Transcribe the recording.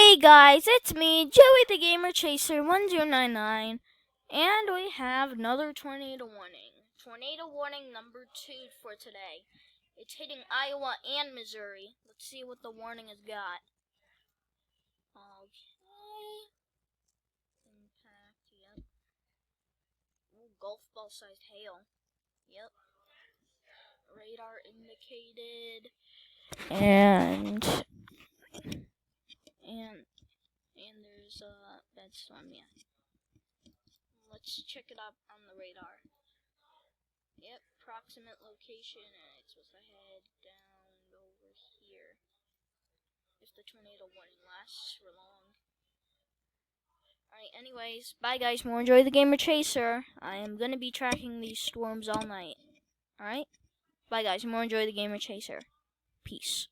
Hey guys, it's me, Joey the Gamer Chaser 1099, and we have another tornado warning. Tornado warning number 2 for today. It's hitting Iowa and Missouri. Let's see what the warning has got. Okay. Impact, yep. Ooh, golf ball sized hail. Yep. Radar indicated. And there's a bad storm, yeah. Let's check it up on the radar. Yep, approximate location, and it's supposed to head down over here. If the tornado warning lasts for long. Alright, anyways, bye guys, more enjoy the Gamer Chaser. I am gonna be tracking these storms all night. Alright? Bye guys, more enjoy the Gamer Chaser. Peace.